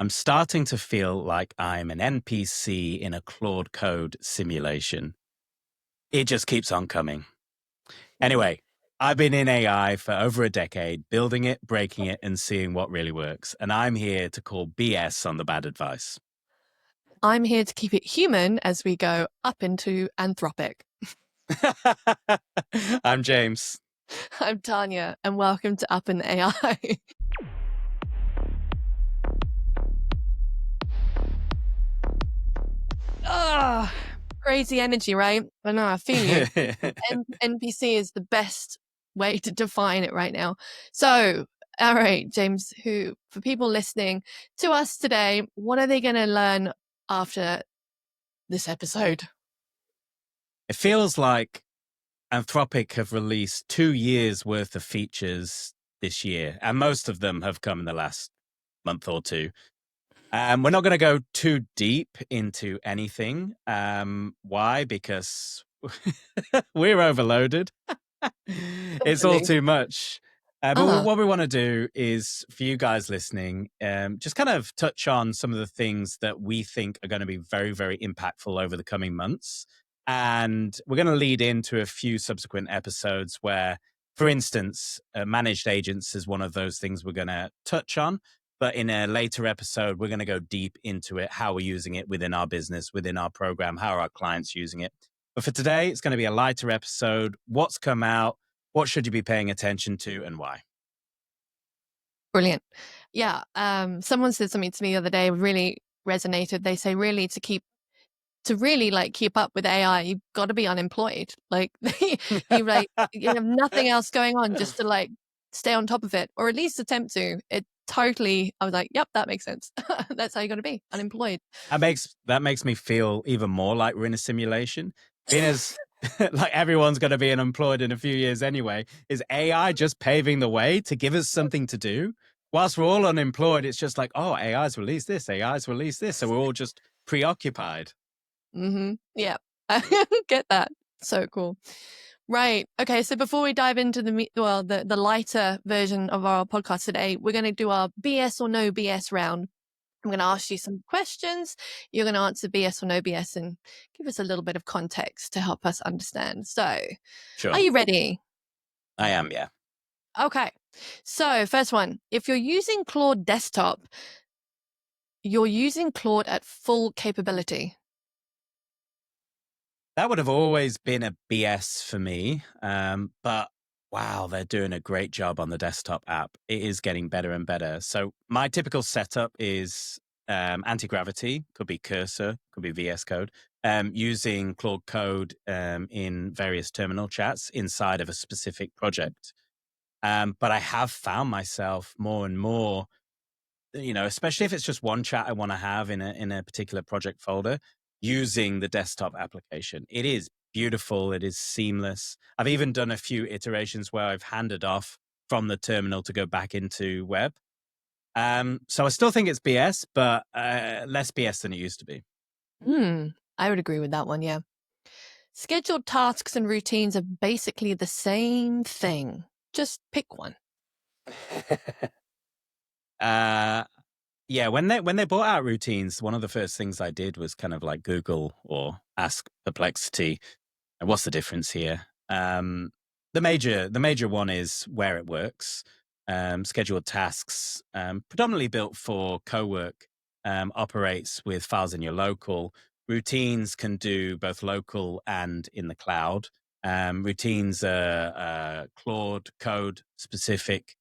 I'm starting to feel like I'm an NPC in a Claude code simulation. It just keeps on coming. Anyway, I've been in AI for over a decade, building it, breaking it, and seeing what really works. And I'm here to call BS on the bad advice. I'm here to keep it human as we go up into Anthropic. I'm James. I'm Tanya, and welcome to Up in AI. Ah, crazy energy, right? I know, I feel you. NPC is the best way to define it right now. So, all right, James, for people listening to us today, what are they going to learn after this episode? It feels like Anthropic have released 2 years worth of features this year, and most of them have come in the last month or two. We're not going to go too deep into anything. Why? Because we're overloaded. It's all too much. But what we want to do is, for you guys listening, just kind of touch on some of the things that we think are going to be very, very impactful over the coming months. And we're going to lead into a few subsequent episodes where, for instance, managed agents is one of those things we're going to touch on. But in a later episode, we're going to go deep into it, how we're using it within our business, within our program, how are our clients using it. But for today, it's going to be a lighter episode. What's come out? What should you be paying attention to and why? Brilliant. Yeah. Someone said something to me the other day, really resonated. They say really to really like keep up with AI, you've got to be unemployed. Like you have nothing else going on just to like stay on top of it, or at least attempt to. It totally, I was like, yep, that makes sense. That's how you got to be unemployed. That makes me feel even more like we're in a simulation. Being as like everyone's going to be unemployed in a few years anyway, is AI just paving the way to give us something to do? Whilst we're all unemployed, it's just like, oh, AI's released this, AI's released this. So we're all just preoccupied. Mm-hmm. Yeah, I get that. So cool. Right. Okay. So before we dive into the lighter version of our podcast today, we're going to do our BS or no BS round. I'm going to ask you some questions. You're going to answer BS or no BS and give us a little bit of context to help us understand. So, Sure. Are you ready? I am, yeah. Okay. So, first one, if you're using Claude Desktop, you're using Claude at full capability. That would have always been a BS for me. But wow, they're doing a great job on the desktop app. It is getting better and better. So my typical setup is anti-gravity, could be Cursor, could be VS Code, using Claude Code in various terminal chats inside of a specific project. But I have found myself more and more, especially if it's just one chat I want to have in a particular project folder, using the desktop application. It is beautiful. It is seamless. I've even done a few iterations where I've handed off from the terminal to go back into web. So I still think it's BS, but less BS than it used to be. I would agree with that one, yeah. Scheduled tasks and routines are basically the same thing. Just pick one. Yeah, when they brought out routines, one of the first things I did was kind of like Google or ask Perplexity, what's the difference here? The major one is where it works. Scheduled tasks, predominantly built for Cowork, operates with files in your local. Routines can do both local and in the cloud. Routines are Claude code specific.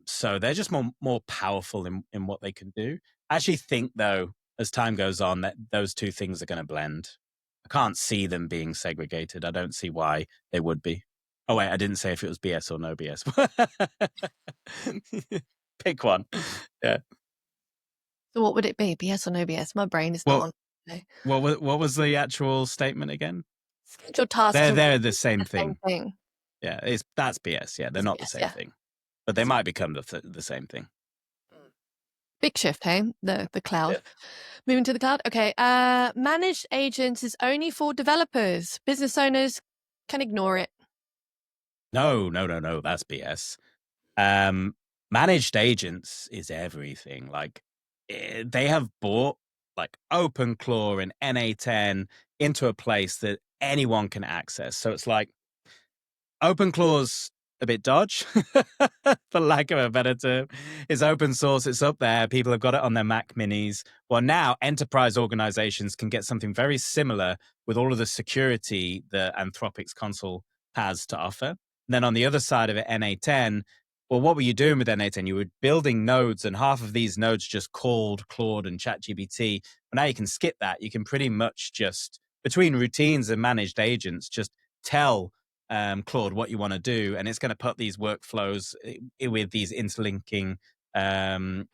So they're just more powerful in what they can do. I actually think, though, as time goes on, that those two things are going to blend. I can't see them being segregated. I don't see why they would be. Oh, wait, I didn't say if it was BS or no BS. Pick one. Yeah. So what would it be? BS or no BS? My brain is not on. What was the actual statement again? Scheduled tasks. They're the same thing. thing. Yeah, that's BS. Yeah, they're not the same thing. But they might become the same thing. Big shift, hey? The cloud. Yeah. Moving to the cloud. Okay. Managed agents is only for developers. Business owners can ignore it. No. That's BS. Managed agents is everything. Like they have bought like OpenClaw and NA10 into a place that anyone can access. So it's like OpenClaw's a bit dodge, for lack of a better term. It's open source, it's up there. People have got it on their Mac minis. Well, now enterprise organizations can get something very similar with all of the security that Anthropic's console has to offer. And then on the other side of it, NA10, well, what were you doing with NA10? You were building nodes, and half of these nodes just called Claude and ChatGPT. But now you can skip that. You can pretty much just, between routines and managed agents, just tell Claude what you want to do, and it's going to put these workflows with these interlinking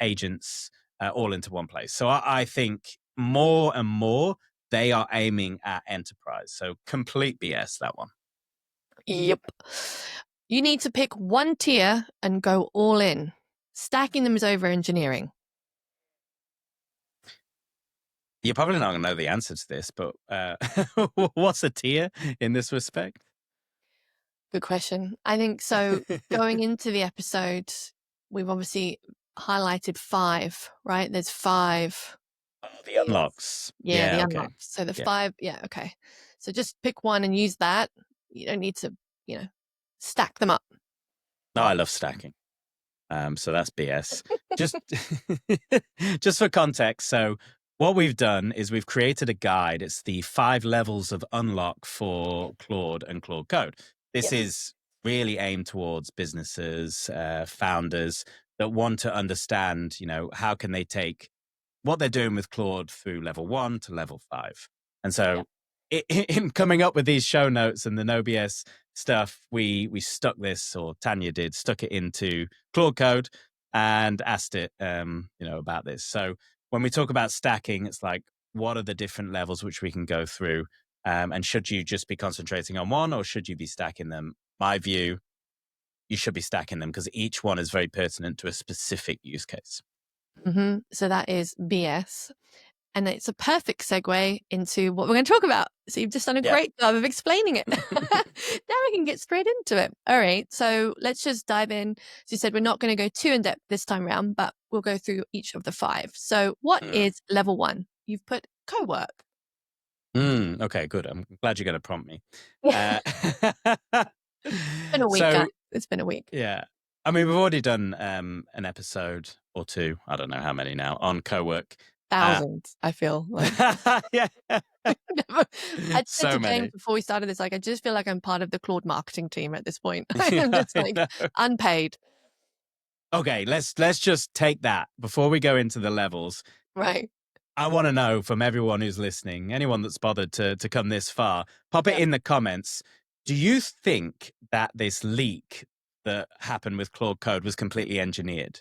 agents all into one place. So I think more and more they are aiming at enterprise. So complete BS, that one. Yep. You need to pick one tier and go all in. Stacking them is over engineering. You're probably not going to know the answer to this, but what's a tier in this respect? Good question. I think so. Going into the episode, we've obviously highlighted 5, right? There's 5. The unlocks. Yeah, the okay. unlocks. So the 5, okay. So just pick one and use that. You don't need to, stack them up. No, I love stacking. So that's BS. Just for context. So what we've done is we've created a guide. It's the 5 levels of unlock for Claude and Claude Code. This is really aimed towards businesses, founders that want to understand, how can they take what they're doing with Claude through level 1 to level 5. And so in coming up with these show notes and the No BS stuff, we stuck this, or Tanya stuck it into Claude Code and asked it, about this. So when we talk about stacking, it's like, what are the different levels which we can go through? And should you just be concentrating on one, or should you be stacking them? My view, you should be stacking them because each one is very pertinent to a specific use case. Mm-hmm. So that is BS. And it's a perfect segue into what we're going to talk about. So you've just done a great job of explaining it. Now we can get straight into it. All right. So let's just dive in. As you said, we're not going to go too in depth this time around, but we'll go through each of the 5. So what is level 1? You've put Cowork. Okay, good. I'm glad you're going to prompt me. It's been a week, guys. It's been a week. Yeah. I mean, we've already done an episode or 2, I don't know how many now, on Cowork. Thousands, I feel like. Yeah. I said to James before we started this, I just feel like I'm part of the Claude marketing team at this point. I'm just unpaid. Okay, let's just take that before we go into the levels. Right. I want to know from everyone who's listening, anyone that's bothered to come this far, pop it in the comments. Do you think that this leak that happened with Claude Code was completely engineered?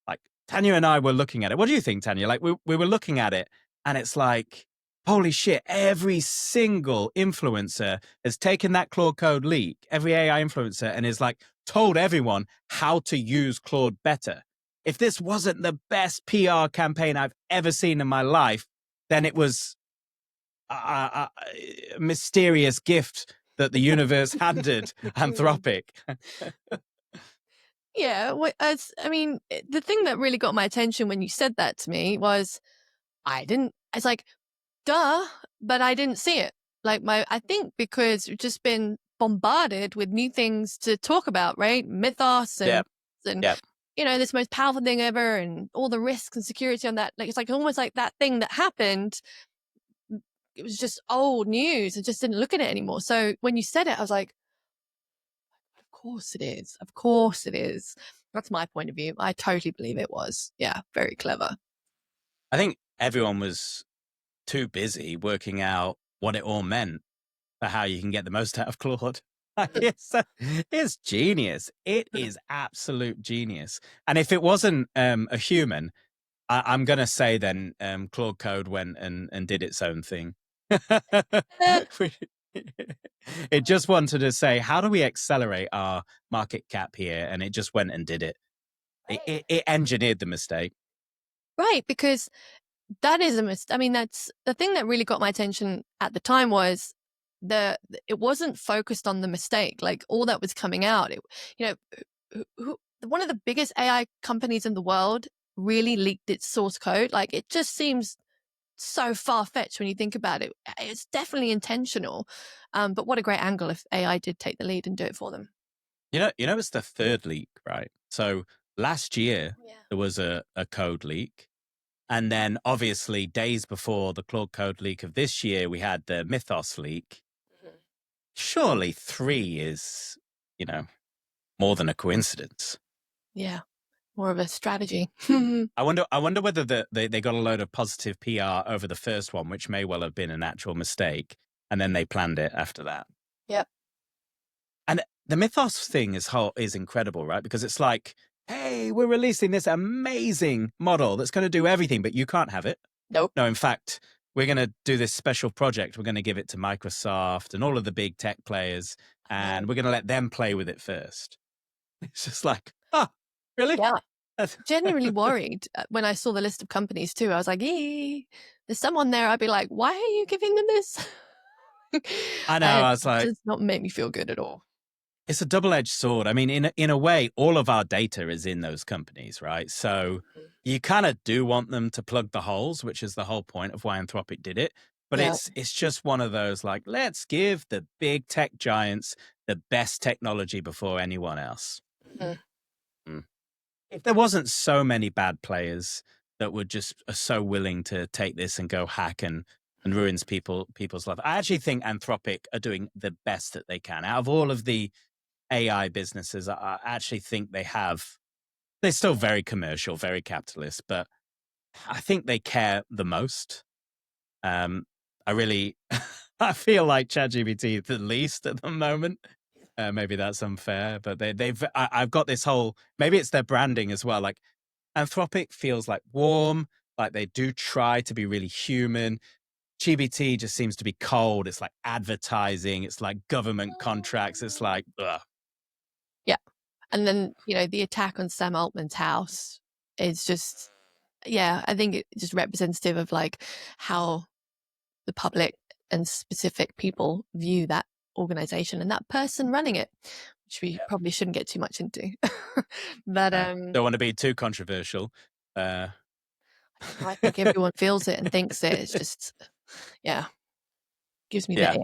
Like, Tanya and I were looking at it. What do you think, Tanya? Like, we were looking at it, and it's like, holy shit, every single influencer has taken that Claude Code leak, every AI influencer, and is like, told everyone how to use Claude better. If this wasn't the best PR campaign I've ever seen in my life, then it was a mysterious gift that the universe handed Anthropic. Yeah, the thing that really got my attention when you said that to me was it's like, duh, but I didn't see it. Like I think because we've just been bombarded with new things to talk about, right? Mythos and this most powerful thing ever, and all the risks and security on that. Like, it's like almost like that thing that happened, it was just old news. I just didn't look at it anymore. So when you said it, I was like, of course it is. Of course it is. That's my point of view. I totally believe it was. Yeah, very clever. I think everyone was too busy working out what it all meant for how you can get the most out of Claude. It's genius. It is absolute genius. And if it wasn't a human, I'm going to say then Claude Code went and did its own thing. It just wanted to say, how do we accelerate our market cap here? And it just went and did it. It engineered the mistake. Right, because that is a mistake. I mean, that's the thing that really got my attention at the time was it wasn't focused on the mistake. Like, all that was coming out, one of the biggest AI companies in the world really leaked its source code. Like, it just seems so far-fetched when you think about it. It's definitely intentional. But what a great angle if AI did take the lead and do it for them. It's the third leak, right? So last year Yeah. there was a code leak. And then obviously days before the Claude code leak of this year, we had the Mythos leak. Mhm. Surely 3 is, more than a coincidence. Yeah. More of a strategy. I wonder whether they got a load of positive PR over the first one, which may well have been an actual mistake, and then they planned it after that. Yep. And the Mythos thing is incredible, right? Because it's like, hey, we're releasing this amazing model that's going to do everything, but you can't have it. Nope. No, in fact, we're going to do this special project. We're going to give it to Microsoft and all of the big tech players, and we're going to let them play with it first. It's just like, really? Yeah. That's- Genuinely worried when I saw the list of companies too. I was like, there's someone there. I'd be like, why are you giving them this? I know. And I was it like, does not make me feel good at all. it's a double-edged sword. I mean, in a way, all of our data is in those companies, right? So you kind of do want them to plug the holes, which is the whole point of why Anthropic did it. But Yeah. it's just one of those like, let's give the big tech giants the best technology before anyone else. Mhm. Mm. If there wasn't so many bad players that would just are so willing to take this and go hack and ruins people's life, I actually think Anthropic are doing the best that they can out of all of the AI businesses. I actually think they're still very commercial, very capitalist, but I think they care the most. I really, I feel like ChatGPT is the least at the moment. Maybe that's unfair, but I've got this whole, maybe it's their branding as well. Like Anthropic feels like warm, like they do try to be really human. GBT just seems to be cold. It's like advertising. It's like government contracts. It's like, ugh. Yeah. And then, the attack on Sam Altman's house is just, I think it's just representative of like how the public and specific people view that organization and that person running it, which we probably shouldn't get too much into. But Don't want to be too controversial. I think everyone feels it and thinks it. It's just, gives me the ick.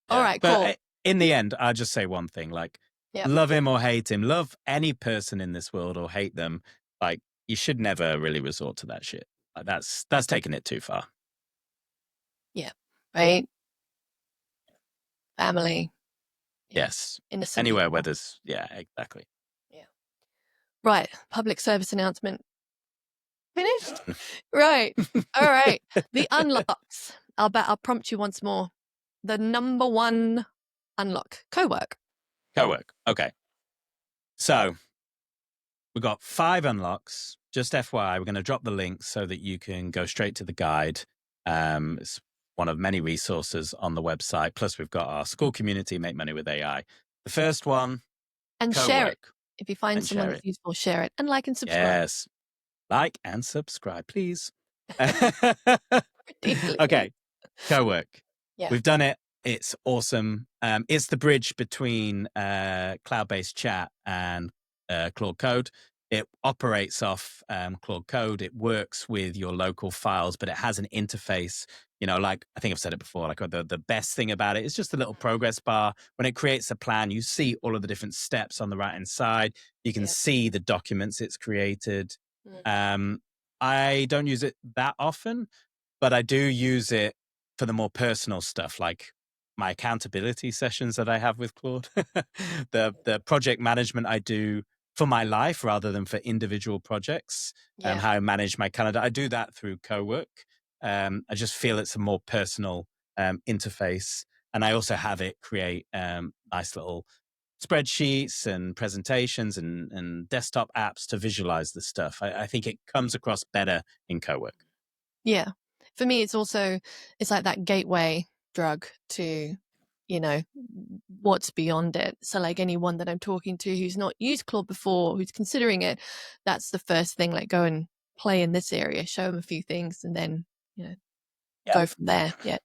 All right, cool. But in the end, I'll just say one thing: like, love him or hate him, love any person in this world or hate them. Like, you should never really resort to that shit. Like, that's taking it too far. Yeah. Right. Family. Yes. Innocent Anywhere people. where there's, exactly. Yeah. Right. Public service announcement. Finished? Right. All right. The unlocks. I'll prompt you once more. The number one unlock. Cowork. Cowork. Okay. So we've got 5 unlocks. Just FYI, we're going to drop the link so that you can go straight to the guide. It's one of many resources on the website. Plus, we've got our school community, Make Money with AI. The first one, And Cowork. share it. If you find And someone share that's it. useful, share it. And like and subscribe. Yes. Like and subscribe, please. Ridiculous. Okay. Cowork. Yeah. We've done it. It's awesome. It's the bridge between cloud-based chat and Claude Code. It operates off Claude Code. It works with your local files, but it has an interface. Like I think I've said it before, like the best thing about it is just a little progress bar. When it creates a plan, you see all of the different steps on the right-hand side. You can see the documents it's created. I don't use it that often, but I do use it for the more personal stuff, like my accountability sessions that I have with Claude, the project management I do for my life rather than for individual projects, how I manage my calendar. I do that through Cowork. I just feel it's a more personal interface. And I also have it create nice little spreadsheets and presentations and desktop apps to visualize the stuff. I think it comes across better in Cowork. Yeah. For me, it's like that gateway drug to, what's beyond it. So like anyone that I'm talking to who's not used Claude before, who's considering it, that's the first thing, like go and play in this area, show them a few things and then, go from there. Yeah.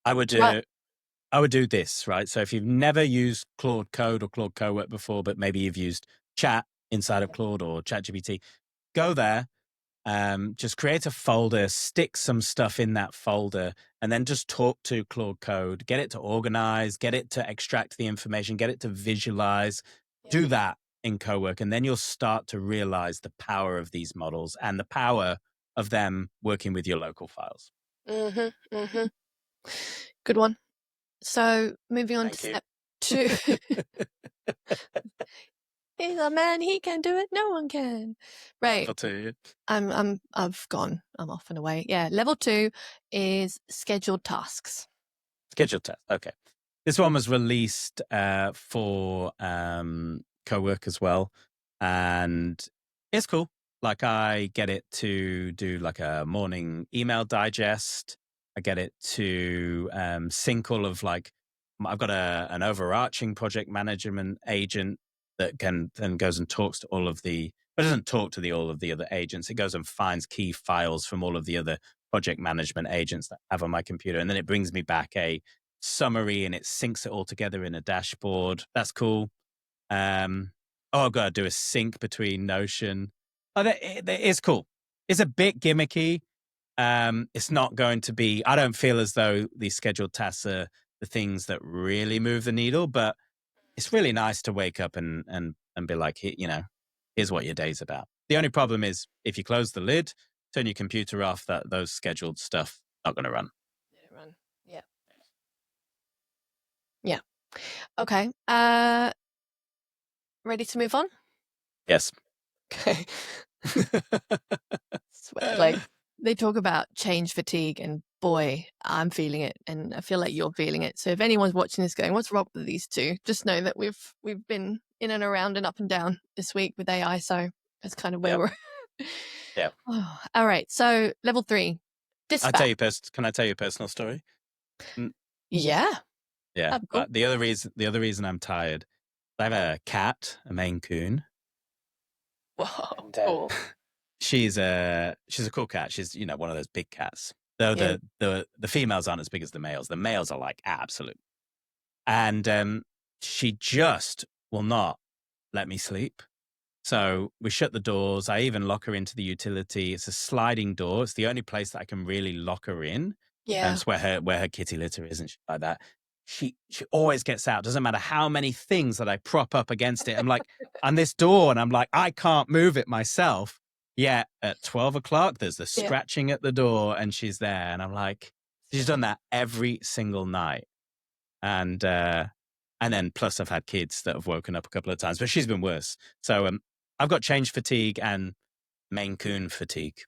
I would do this, right? So if you've never used Claude Code or Claude Cowork before, but maybe you've used chat inside of Claude or ChatGPT, go there, just create a folder, stick some stuff in that folder, and then just talk to Claude Code, get it to organize, get it to extract the information, get it to visualize, do that in Cowork, and then you'll start to realize the power of these models and the power of them working with your local files. Mm-hmm, mm-hmm. Good one. So moving on Thank to you. step 2. He's a man, he can do it, no one can. Right. Level 2. I've gone. I'm off and away. Yeah. Level 2 is scheduled tasks. Scheduled test. Okay. This one was released for Cowork as well. And it's cool. Like I get it to do like a morning email digest. I get it to sync all of like, I've got an overarching project management agent that then goes and talks to all of the, but doesn't talk to all of the other agents. It goes and finds key files from all of the other project management agents that I have on my computer. And then it brings me back a summary and it syncs it all together in a dashboard. That's cool. I've got to do a sync between Notion. It's cool. It's a bit gimmicky. It's not going to be, I don't feel as though these scheduled tasks are the things that really move the needle, but it's really nice to wake up and be like, here's what your day's about. The only problem is if you close the lid, turn your computer off, those scheduled stuff not going to run. Yeah. Yeah. Okay. Ready to move on? Yes. Okay. Swear, like they talk about change fatigue, and boy, I'm feeling it, and I feel like you're feeling it. So if anyone's watching this going, what's wrong with these two? Just know that we've been in and around and up and down this week with AI. So that's kind of where we're. Yeah. Oh, all right. So level 3, dispatch. Can I tell you a personal story? Yeah. Yeah. Cool. The other reason I'm tired, I have a cat, a Maine Coon. Whoa. Cool. She's a cool cat. She's one of those big cats. Though the females aren't as big as the males. The males are like absolute. And she just will not let me sleep. So we shut the doors. I even lock her into the utility. It's a sliding door. It's the only place that I can really lock her in. Yeah. It's where her kitty litter is and shit like that. She always gets out. Doesn't matter how many things that I prop up against it. I'm like, on this door, and I'm like, I can't move it myself. Yeah, at 12 o'clock, there's the scratching at the door, and she's there. And I'm like, she's done that every single night. And then plus I've had kids that have woken up a couple of times, but she's been worse. So I've got change fatigue and Maine Coon fatigue.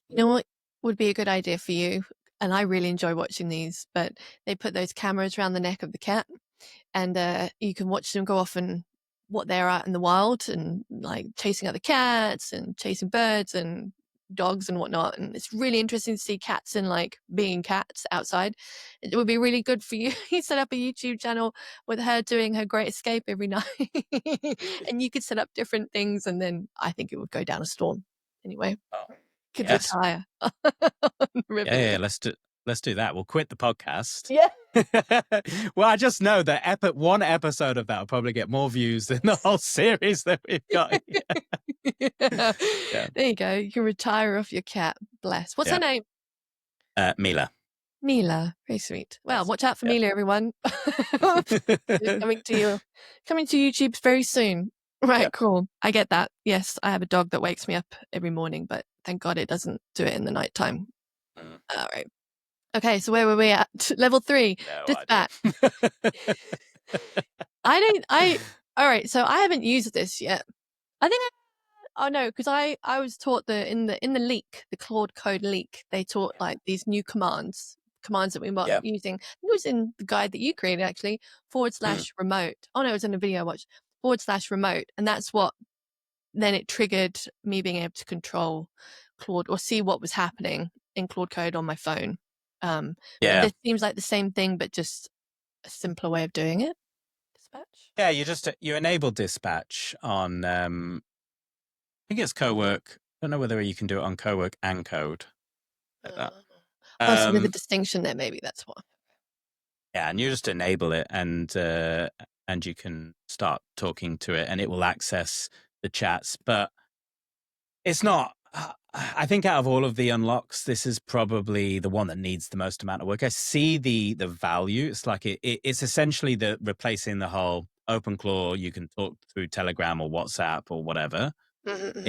You know what would be a good idea for you? And I really enjoy watching these, but they put those cameras around the neck of the cat, and you can watch them go off and what they're at in the wild, and like chasing other cats and chasing birds and dogs and whatnot. And it's really interesting to see cats and like being cats outside. It would be really good for you. You set up a YouTube channel with her doing her great escape every night, and you could set up different things, and then I think it would go down a storm. Anyway. Could retire. Yeah, let's do that. We'll quit the podcast. Yeah. Well, I just know that one episode of that will probably get more views than the whole series that we've got. Yeah. There you go. You can retire off your cat. Bless. What's her name? Mila. Mila. Very sweet. Well, watch out for Mila, everyone. coming to YouTube very soon. Right, cool. I get that. Yes, I have a dog that wakes me up every morning, but thank God it doesn't do it in the nighttime. All right. Okay, so where were we at? Level 3. Dispatch. All right, so I haven't used this yet. I think because I was taught in the leak, the Claude Code leak, they taught like these new commands that we were using. I think it was in the guide that you created actually, /remote. Oh no, it was in a video I watched. /remote, and that's what then it triggered me being able to control Claude or see what was happening in Claude Code on my phone. This seems like the same thing, but just a simpler way of doing it. Dispatch. Yeah, you enable dispatch on. I think it's Cowork. I don't know whether you can do it on Cowork and Code like that. So with a distinction there, maybe that's what. Yeah, and you just enable it, and you can start talking to it, and it will access the chats. But It's not. I think out of all of the unlocks, this is probably the one that needs the most amount of work. I see the value. It's like it's essentially the replacing the whole OpenClaw. You can talk through Telegram or WhatsApp or whatever. Mm-hmm.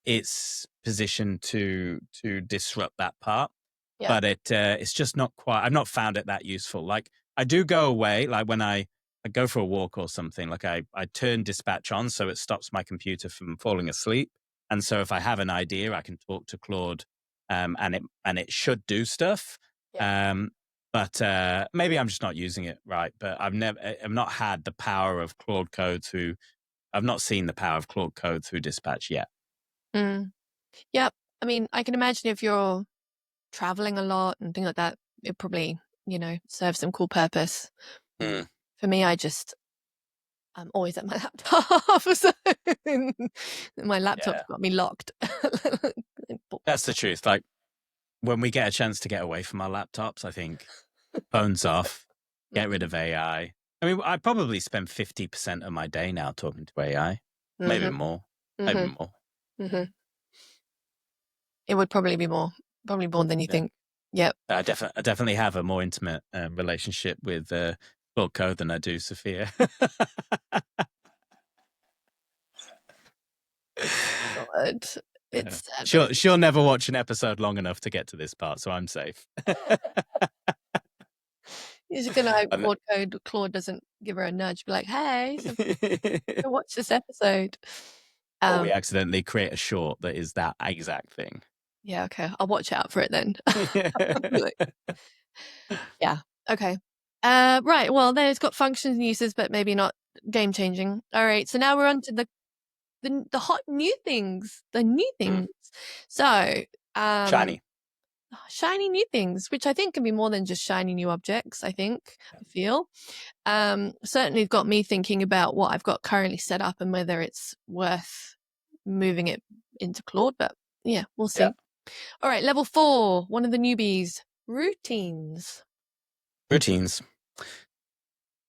It's positioned to disrupt that part, Yeah. but it's just not quite. I've not found it that useful. Like I do go away, like when I go for a walk or something. Like I turn dispatch on so it stops my computer from falling asleep. And so if I have an idea, I can talk to Claude, and it should do stuff. Yeah. But maybe I'm just not using it right. But I've not had the power of Claude Code through. I've not seen the power of Claude Code through Dispatch yet. Mm. Yep. I mean, I can imagine if you're traveling a lot and things like that, it probably, serves some cool purpose. Mm. For me, I'm always at my laptop, so my laptop's got me locked. That's the truth. Like when we get a chance to get away from our laptops, I think phones off, get rid of AI. I mean, I probably spend 50% of my day now talking to AI, maybe more, maybe more. Mm-hmm. It would probably be more than you think. Yep. I definitely have a more intimate relationship with Claude Code than I do Sophia. God. It's she'll never watch an episode long enough to get to this part, so I'm safe. You're just gonna hope Claude doesn't give her a nudge, be like, "Hey, go watch this episode." Or we accidentally create a short that is that exact thing. Yeah, okay. I'll watch out for it then. Yeah. Okay. Right. Well, then it's got functions and uses, but maybe not game changing. All right. So now we're on to the hot new things. The new things. So shiny new things, which I think can be more than just shiny new objects. I feel certainly got me thinking about what I've got currently set up and whether it's worth moving it into Claude. But yeah, we'll see. All right, level 4, one of the newbies, routines.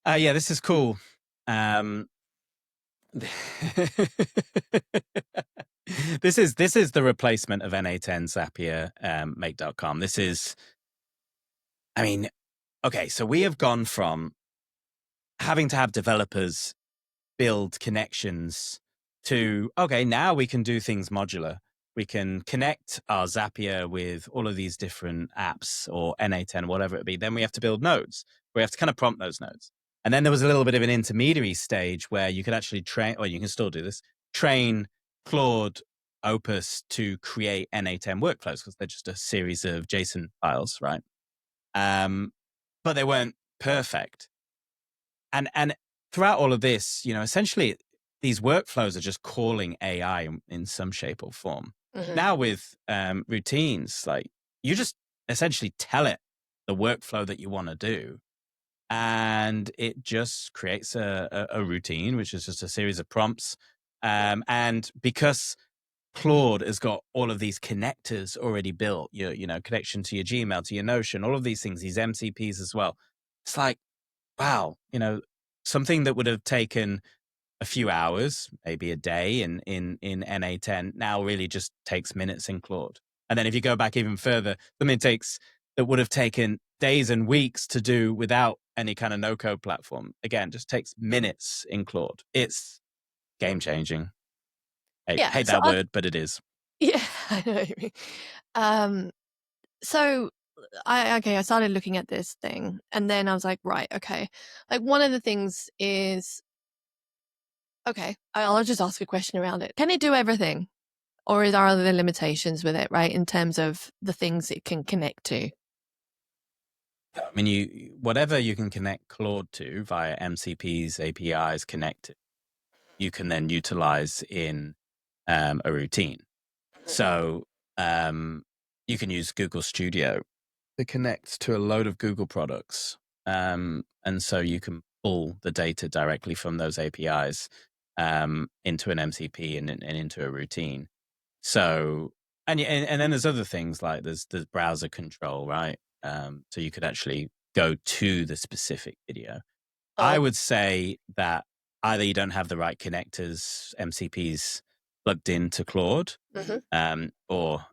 Yeah, this is cool. This is the replacement of N8N, Zapier, Make.com. This is, I mean, okay, so we have gone from having to have developers build connections to, okay, now we can do things modular. We can connect our Zapier with all of these different apps or N8N, whatever it be. Then we have to build nodes. We have to kind of prompt those nodes. And then there was a little bit of an intermediary stage where you could actually train, or you can still do this, train Claude Opus to create N8N workflows because they're just a series of JSON files, right? But they weren't perfect. And throughout all of this, essentially these workflows are just calling AI in some shape or form. Mm-hmm. Now with routines, like you just essentially tell it the workflow that you want to do, and it just creates a routine, which is just a series of prompts. And because Claude has got all of these connectors already built, connection to your Gmail, to your Notion, all of these things, these MCPs as well. It's like, wow, something that would have taken a few hours, maybe a day in N8N now really just takes minutes in Claude. And then if you go back even further, something that would have taken days and weeks to do without any kind of no-code platform, again, just takes minutes in Claude. It's game-changing. Hate that word, but it is. Yeah, I know what you mean. So I started looking at this thing and then I was like, right, okay. Like one of the things is, okay, I'll just ask a question around it. Can it do everything? Or are there limitations with it, right? In terms of the things it can connect to? I mean, whatever you can connect Claude to via MCPs, APIs, connect it, you can then utilize in a routine. So you can use Google Studio to connect to a load of Google products. And so you can pull the data directly from those APIs into an MCP and into a routine. So, and then there's other things like there's browser control, right? So you could actually go to the specific video. I would say that either you don't have the right connectors, MCPs, plugged into Claude, Mhm. or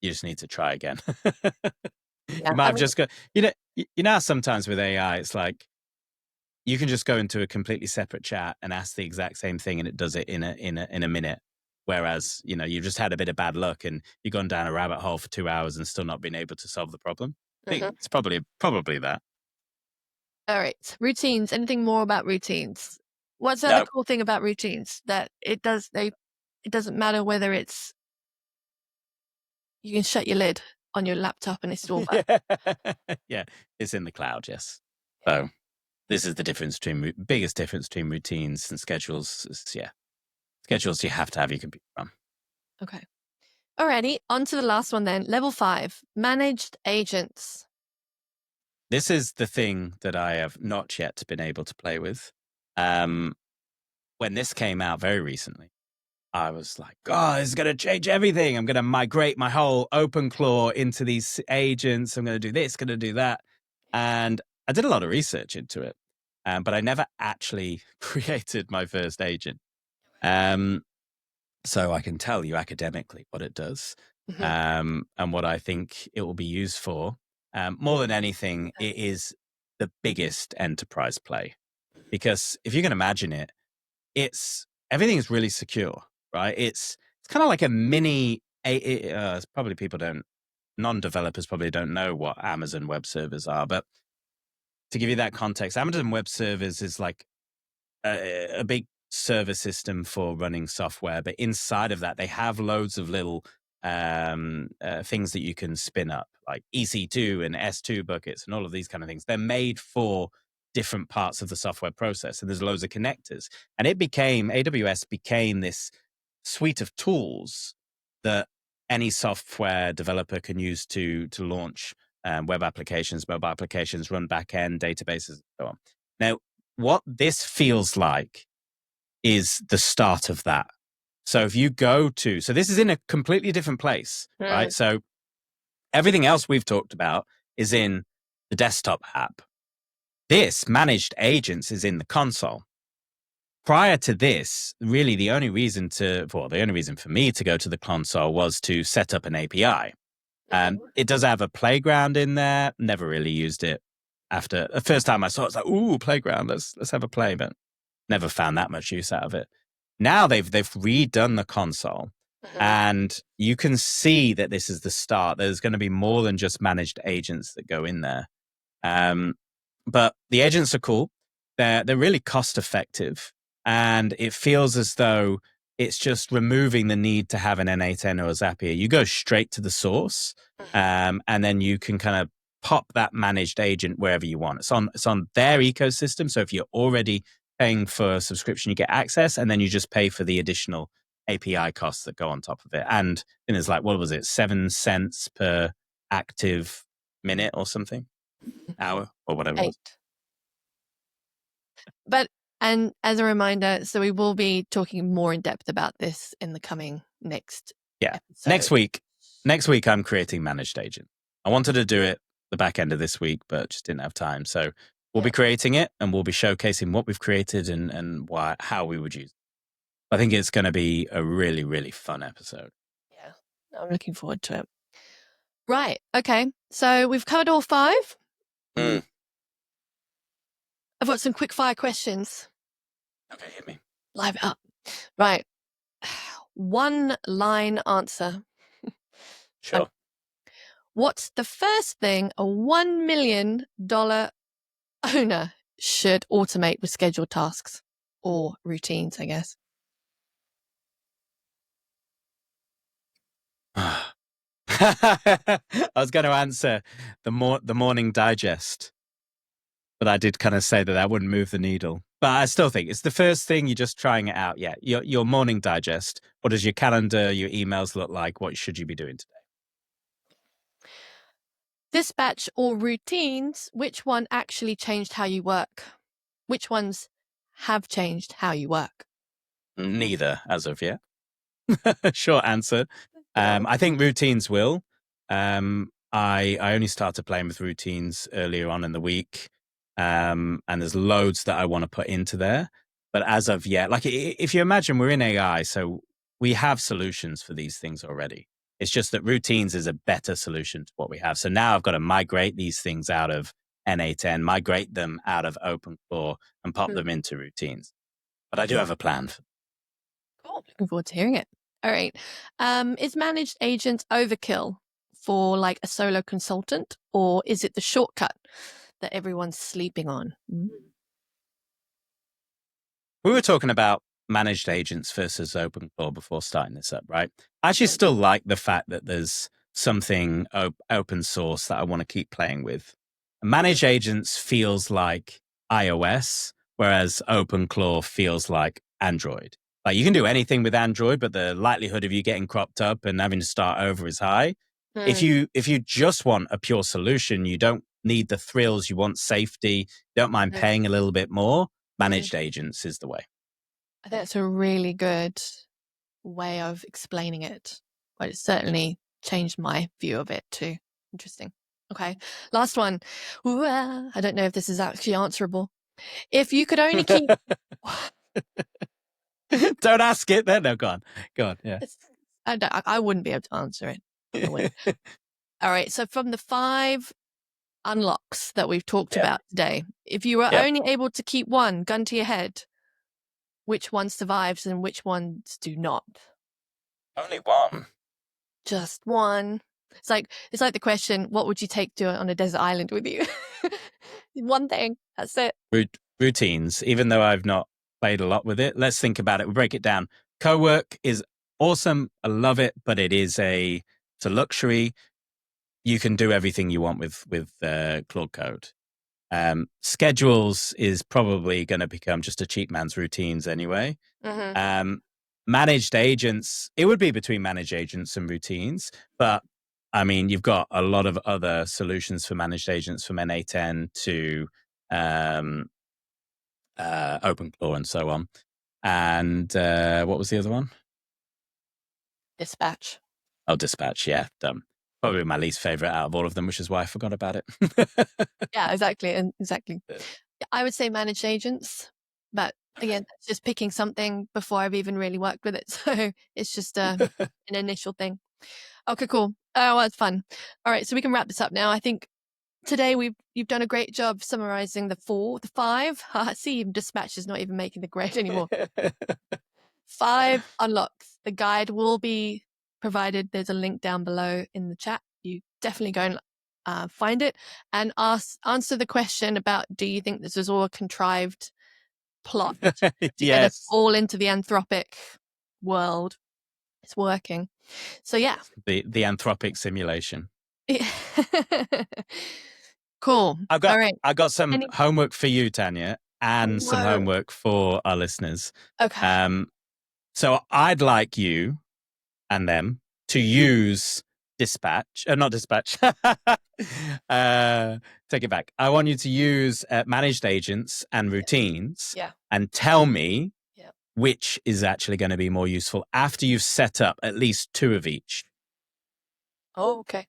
you just need to try again. Yeah, You might I have mean, just got, you know, sometimes with AI, it's like you can just go into a completely separate chat and ask the exact same thing, and it does it in a minute. Whereas, you've just had a bit of bad luck and you've gone down a rabbit hole for 2 hours and still not been able to solve the problem. I think mhm. it's probably that. All right. Routines. Anything more about routines? What's the other No. cool thing about routines? That it doesn't matter whether it's you can shut your lid on your laptop and it's all back. Yeah, it's in the cloud. Yes. So this is the biggest difference between routines and schedules. Schedules you have to have your computer on. Okay. Alrighty. On to the last one then. Level 5. Managed agents. This is the thing that I have not yet been able to play with. When this came out very recently, I was like, oh, this is going to change everything. I'm going to migrate my whole OpenClaw into these agents. I'm going to do this, going to do that. And I did a lot of research into it, but I never actually created my first agent. So I can tell you academically what it does, Mhm. and what I think it will be used for. More than anything, it is the biggest enterprise play, because if you can imagine it, everything is really secure, right? It's kind of like a mini. Probably non-developers probably don't know what Amazon Web Servers are, but to give you that context, Amazon Web Servers is like a big server system for running software, but inside of that, they have loads of little things that you can spin up, like EC2 and S2 buckets and all of these kind of things. They're made for different parts of the software process, and there's loads of connectors. And AWS became this suite of tools that any software developer can use to launch web applications, mobile applications, run backend databases, and so on. Now, what this feels like is the start of that. So if you so this is in a completely different place, right? Mm. So everything else we've talked about is in the desktop app. This managed agents is in the console. Prior to this, really the only reason for me to go to the console was to set up an API. It does have a playground in there. Never really used it. After the first time I saw it, it's like, ooh, playground. Let's have a play, but never found that much use out of it. Now they've redone the console, Mhm. and you can see that this is the start. There's going to be more than just managed agents that go in there. But the agents are cool. They're really cost effective, and it feels as though it's just removing the need to have an N8N or a Zapier. You go straight to the source, and then you can kind of pop that managed agent wherever you want. It's on their ecosystem. So if you're already paying for a subscription, you get access, and then you just pay for the additional API costs that go on top of it. And then it's like, what was it, 7 cents per active minute or something, hour or whatever it was. 8. But and as a reminder, so we will be talking more in depth about this in the coming next Yeah. episode. Next week, I'm creating managed agent. I wanted to do it the back end of this week, but just didn't have time. So we'll be creating it, and we'll be showcasing what we've created and how we would use it. I think it's going to be a really, really fun episode. Yeah, I'm looking forward to it. Right. Okay. So we've covered all 5. Mm. I've got some quick fire questions. Okay, hit me. Live it up. Right. One line answer. Sure. What's the first thing a $1 million owner should automate with scheduled tasks or routines, I guess? I was going to answer the morning digest, but I did kind of say that wouldn't move the needle. But I still think it's the first thing. You're just trying it out. Yeah, your morning digest. What does your calendar, your emails look like? What should you be doing today? Dispatch or routines, which one actually changed how you work? Which ones have changed how you work? Neither, as of yet. Short answer. Good answer. I think routines will. I only started playing with routines earlier on in the week, and there's loads that I want to put into there. But as of yet, like if you imagine we're in AI, so we have solutions for these things already. It's just that routines is a better solution to what we have. So now I've got to migrate these things out of N8N, migrate them out of OpenClaw, and pop them into routines. But I do have a plan. Cool. Looking forward to hearing it. All right. Is managed agents overkill for like a solo consultant, or is it the shortcut that everyone's sleeping on? We were talking about managed agents versus OpenClaw before starting this up, right? I actually still like the fact that there's something open source that I want to keep playing with. Managed agents feels like iOS, whereas OpenClaw feels like Android. Like you can do anything with Android, but the likelihood of you getting cropped up and having to start over is high. If you just want a pure solution, you don't need the thrills, you want safety, don't mind paying a little bit more, managed agents is the way. That's a really good way of explaining it. But it certainly changed my view of it too. Interesting. Okay. Last one. Ooh, I don't know if this is actually answerable. If you could only keep... Don't ask it then. No, go on. Go on. Yeah. I wouldn't be able to answer it. I wouldn't. All right. So from the 5 unlocks that we've talked about today, if you were only able to keep one, gun to your head, which one survives and which ones do not? Only one. Just one. It's like the question, what would you take to on a desert island with you? One thing. That's it. Routines. Even though I've not played a lot with it, let's think about it. We'll break it down. Cowork is awesome. I love it, but it's a luxury. You can do everything you want with Claude Code. Schedules is probably going to become just a cheap man's routines anyway. Managed agents, it would be between managed agents and routines, but I mean, you've got a lot of other solutions for managed agents from N8N to OpenClaw and so on. And what was the other one? Dispatch. Oh, Dispatch, yeah. Probably my least favorite out of all of them, which is why I forgot about it. Yeah, exactly. I would say managed agents, but again, that's just picking something before I've even really worked with it. So it's just an initial thing. Okay, cool. Oh, well, it's fun. All right, so we can wrap this up now. I think today you've done a great job summarizing the 5. See, even Dispatch is not even making the grade anymore. 5 unlocks. The guide will be provided. There's a link down below in the chat. You definitely go and find it and answer the question about, do you think this is all a contrived plot to get us all into the Anthropic world? It's working. So yeah. The Anthropic simulation. Cool. I got some homework for you, Tanya, and some homework for our listeners. Okay. So I'd like you and them to use Dispatch, not Dispatch. Take it back. I want you to use managed agents and routines and tell me which is actually going to be more useful after you've set up at least 2 of each. Oh, okay.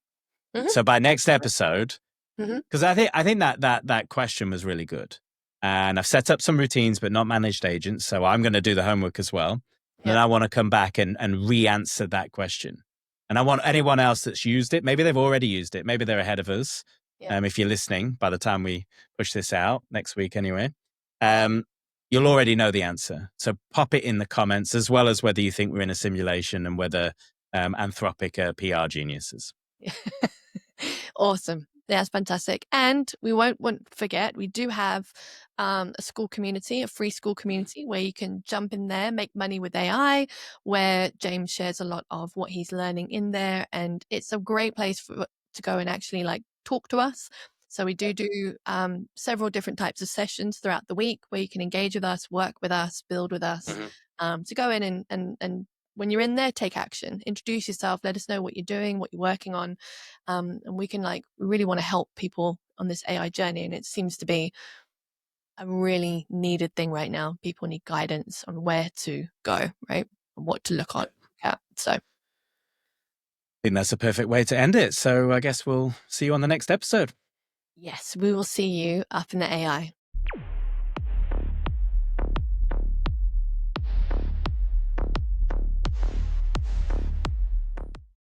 So by next episode, because I think that question was really good. And I've set up some routines, but not managed agents. So I'm going to do the homework as well. And then I want to come back and re-answer that question. And I want anyone else that's used it, maybe they've already used it. Maybe they're ahead of us. If you're listening by the time we push this out next week anyway, you'll already know the answer. So pop it in the comments, as well as whether you think we're in a simulation and whether Anthropic are PR geniuses. Awesome. That's fantastic. And we won't forget, we do have a school community, a free school community where you can jump in there, make money with AI, where James shares a lot of what he's learning in there. And it's a great place to go and actually like talk to us. So we do several different types of sessions throughout the week where you can engage with us, work with us, build with us, to go in and when you're in there, take action, introduce yourself, let us know what you're doing, what you're working on. And we can we really want to help people on this AI journey. And it seems to be a really needed thing right now. People need guidance on where to go, right? And what to look at. So I think that's a perfect way to end it. So I guess we'll see you on the next episode. Yes, we will see you up in the AI.